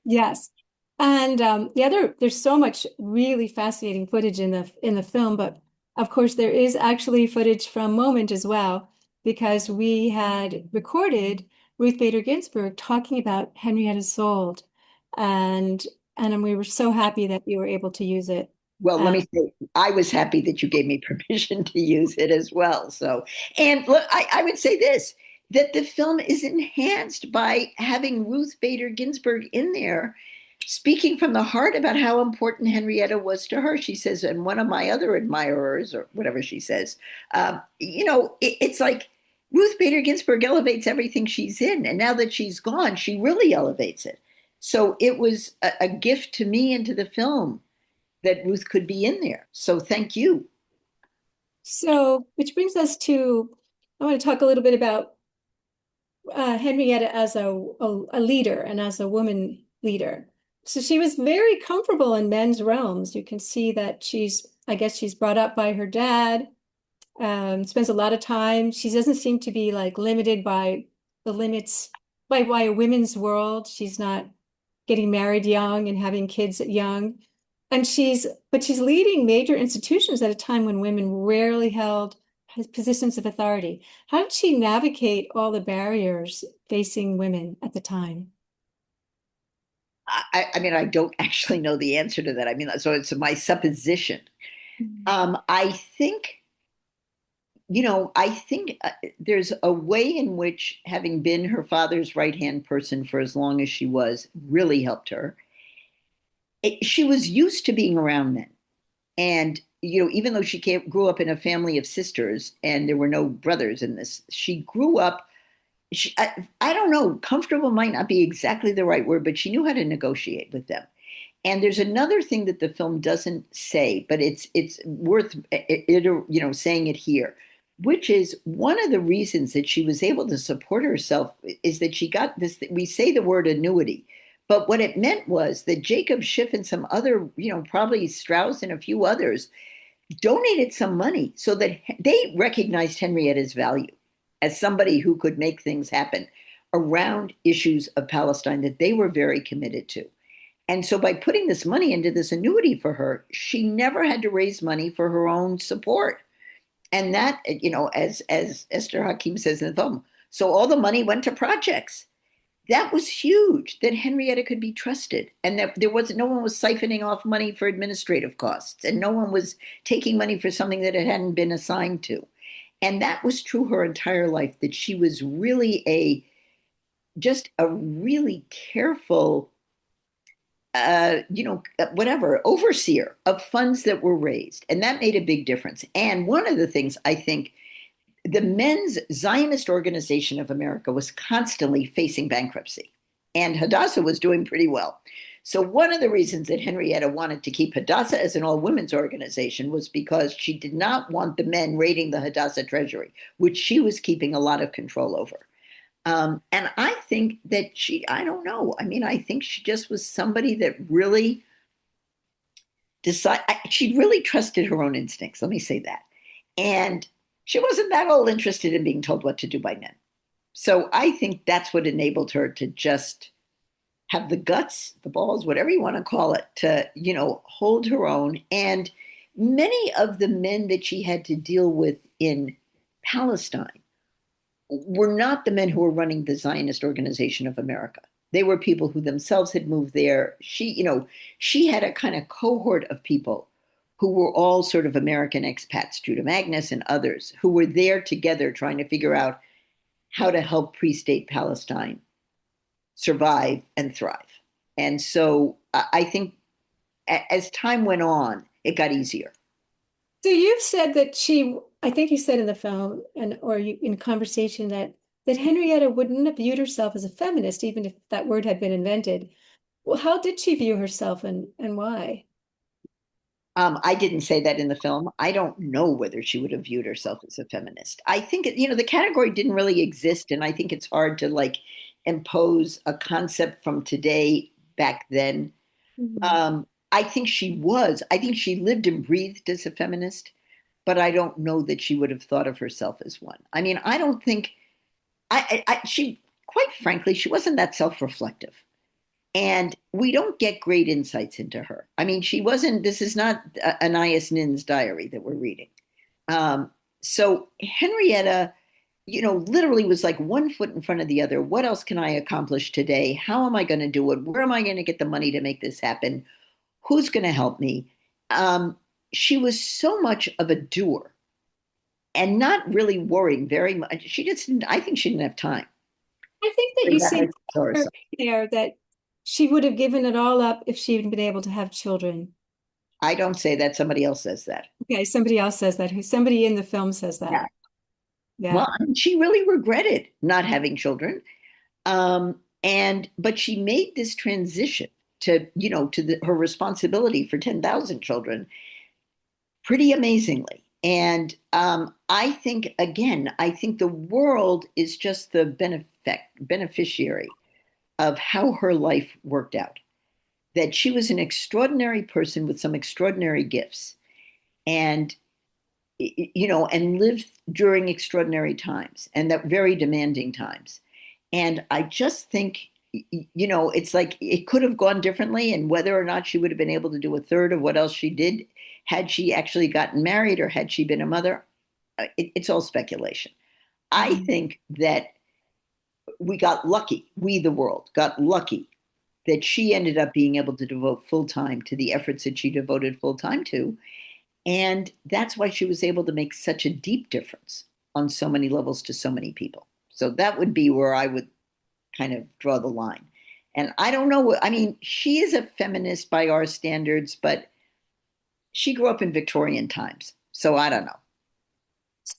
Yes. And there's so much really fascinating footage in the film, but of course there is actually footage from Moment as well, because we had recorded Ruth Bader Ginsburg talking about Henrietta Szold, and we were so happy that you were able to use it. Well, let me say, I was happy that you gave me permission to use it as well. So, and look, I would say this, that the film is enhanced by having Ruth Bader Ginsburg in there, speaking from the heart about how important Henrietta was to her. She says, and one of my other admirers, or whatever she says, it's like Ruth Bader Ginsburg elevates everything she's in. And now that she's gone, she really elevates it. So it was a gift to me and to the film that Ruth could be in there. So thank you. So, which brings us to, I want to talk a little bit about Henrietta as a leader and as a woman leader. So she was very comfortable in men's realms. You can see that she's brought up by her dad, spends a lot of time. She doesn't seem to be like limited by the limits by a women's world. She's not getting married young and having kids young. And she's leading major institutions at a time when women rarely held positions of authority. How did she navigate all the barriers facing women at the time? I mean, I don't actually know the answer to that. I mean, so it's my supposition. I think there's a way in which having been her father's right-hand person for as long as she was really helped her. She was used to being around men. And, even though she grew up in a family of sisters and there were no brothers in this, she grew up, I don't know, comfortable might not be exactly the right word, but she knew how to negotiate with them. And there's another thing that the film doesn't say, but it's worth saying it here, which is one of the reasons that she was able to support herself is that she got this, we say the word annuity, but what it meant was that Jacob Schiff and some other, probably Strauss and a few others donated some money so that they recognized Henrietta's value as somebody who could make things happen around issues of Palestine that they were very committed to. And so by putting this money into this annuity for her, she never had to raise money for her own support. And that, as Esther Hakim says in the film, so all the money went to projects. That was huge, that Henrietta could be trusted and that no one was siphoning off money for administrative costs and no one was taking money for something that it hadn't been assigned to. And that was true her entire life, that she was really just a really careful, overseer of funds that were raised. And that made a big difference. And one of the things I think the Men's Zionist Organization of America was constantly facing bankruptcy, and Hadassah was doing pretty well. So one of the reasons that Henrietta wanted to keep Hadassah as an all-women's organization was because she did not want the men raiding the Hadassah treasury, which she was keeping a lot of control over. And I think that I don't know. I mean, I think she just was somebody that really she really trusted her own instincts. Let me say that. And she wasn't that all interested in being told what to do by men. So I think that's what enabled her to just have the guts, the balls, whatever you want to call it, to, hold her own. And many of the men that she had to deal with in Palestine were not the men who were running the Zionist Organization of America. They were people who themselves had moved there. She had a kind of cohort of people who were all sort of American expats, Judah Magnus and others, who were there together trying to figure out how to help pre-state Palestine survive and thrive. And so I think as time went on, it got easier. So you've said that I think you said in the film or in conversation that Henrietta wouldn't have viewed herself as a feminist, even if that word had been invented. Well, how did she view herself and why? I didn't say that in the film. I don't know whether she would have viewed herself as a feminist. I think, the category didn't really exist. And I think it's hard to impose a concept from today back then. Mm-hmm. I think she was. I think she lived and breathed as a feminist, but I don't know that she would have thought of herself as one. I mean, I don't think she, quite frankly, she wasn't that self-reflective. And we don't get great insights into her. I mean, this is not Anais Nin's diary that we're reading. So Henrietta, literally was like one foot in front of the other. What else can I accomplish today? How am I going to do it? Where am I going to get the money to make this happen? Who's going to help me? She was so much of a doer and not really worrying very much. I think she didn't have time. I think that you said there that she would have given it all up if she had been able to have children. I don't say that. Somebody else says that. Okay, somebody else says that. Somebody in the film says that. Yeah. Well, she really regretted not having children. But she made this transition to her responsibility for 10,000 children pretty amazingly. And I think the world is just the beneficiary of how her life worked out. That she was an extraordinary person with some extraordinary gifts, and lived during extraordinary times, and that very demanding times. And I just think, it's like it could have gone differently, and whether or not she would have been able to do a third of what else she did, had she actually gotten married or had she been a mother, it's all speculation. I think that we got lucky. We, the world, got lucky that she ended up being able to devote full time to the efforts that she devoted full time to. And that's why she was able to make such a deep difference on so many levels to so many people. So that would be where I would kind of draw the line. And I don't know. I mean, she is a feminist by our standards, but she grew up in Victorian times. So I don't know.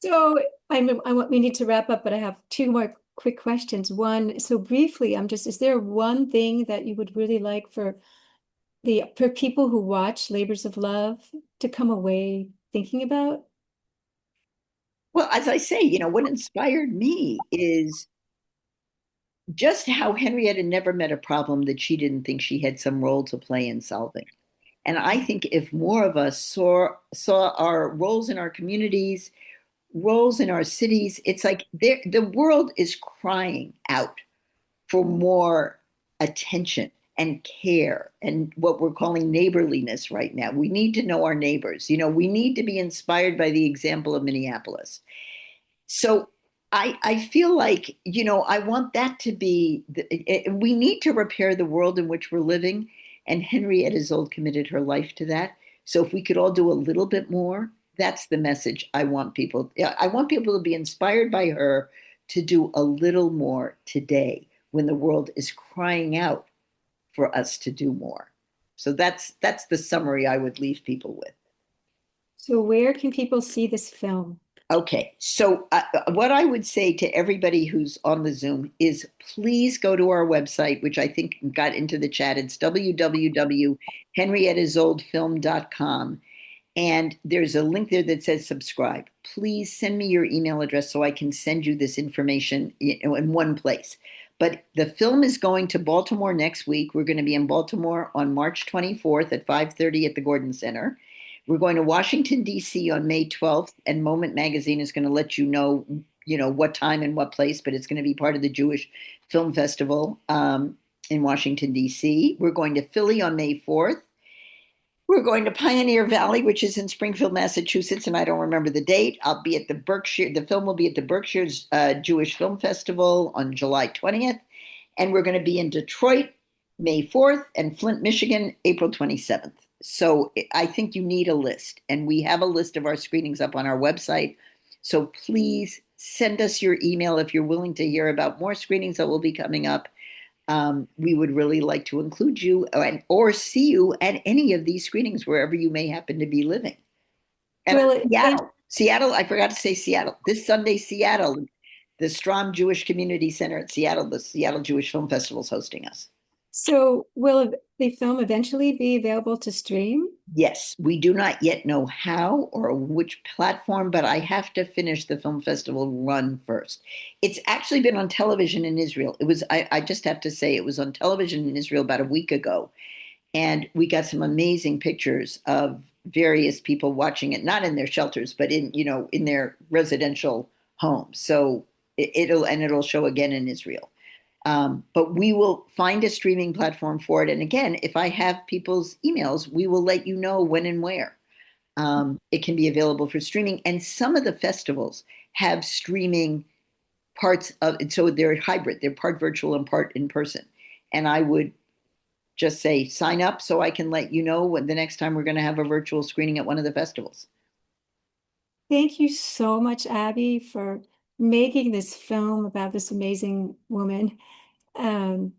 So we need to wrap up, but I have two more quick questions. One, so briefly, is there one thing that you would really like for people who watch Labors of Love to come away thinking about? Well, as I say, what inspired me is just how Henrietta never met a problem that she didn't think she had some role to play in solving. And I think if more of us saw our roles in our communities, roles in our cities, it's like the world is crying out for more attention and care and what we're calling neighborliness right now. We need to know our neighbors. We need to be inspired by the example of Minneapolis. So I feel like, I want that to be, we need to repair the world in which we're living. And Henrietta Szold committed her life to that. So if we could all do a little bit more, that's the message I want people. I want people to be inspired by her to do a little more today when the world is crying out for us to do more. So that's the summary I would leave people with. So where can people see this film? Okay, so what I would say to everybody who's on the Zoom is please go to our website, which I think got into the chat. It's www.henriettazoldfilm.com. And there's a link there that says subscribe. Please send me your email address so I can send you this information, in one place. But the film is going to Baltimore next week. We're going to be in Baltimore on March 24th at 5:30 at the Gordon Center. We're going to Washington, D.C. on May 12th, and Moment Magazine is going to let you know, what time and what place, but it's going to be part of the Jewish Film Festival in Washington, D.C. We're going to Philly on May 4th. We're going to Pioneer Valley, which is in Springfield, Massachusetts, and I don't remember the date. I'll be at the film will be at the Berkshire's Jewish Film Festival on July 20th. And we're going to be in Detroit, May 4th, and Flint, Michigan, April 27th. So I think you need a list, and we have a list of our screenings up on our website. So please send us your email if you're willing to hear about more screenings that will be coming up. We would really like to include you or see you at any of these screenings wherever you may happen to be living. And Seattle, I forgot to say Seattle. This Sunday, Seattle, the Strom Jewish Community Center at Seattle, the Seattle Jewish Film Festival is hosting us. So will the film eventually be available to stream? Yes, we do not yet know how or which platform, but I have to finish the film festival run first. It's actually been on television in Israel. I just have to say, it was on television in Israel about a week ago. And we got some amazing pictures of various people watching it, not in their shelters, but in their residential homes. So it'll show again in Israel. But we will find a streaming platform for it. And again, if I have people's emails, we will let you know when and where it can be available for streaming. And some of the festivals have streaming parts of it. So they're hybrid. They're part virtual and part in person. And I would just say, sign up so I can let you know when the next time we're going to have a virtual screening at one of the festivals. Thank you so much, Abby, for making this film about this amazing woman. And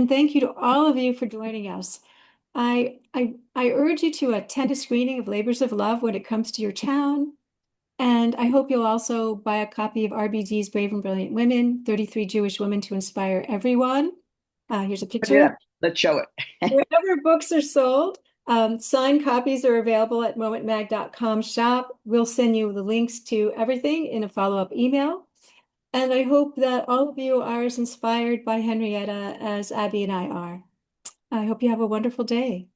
thank you to all of you for joining us. I urge you to attend a screening of Labors of Love when it comes to your town. And I hope you'll also buy a copy of RBG's Brave and Brilliant Women, 33 Jewish Women to Inspire Everyone. Here's a picture. Yeah, let's show it. Wherever books are sold, signed copies are available at momentmag.com shop. We'll send you the links to everything in a follow-up email. And I hope that all of you are as inspired by Henrietta as Abby and I are. I hope you have a wonderful day.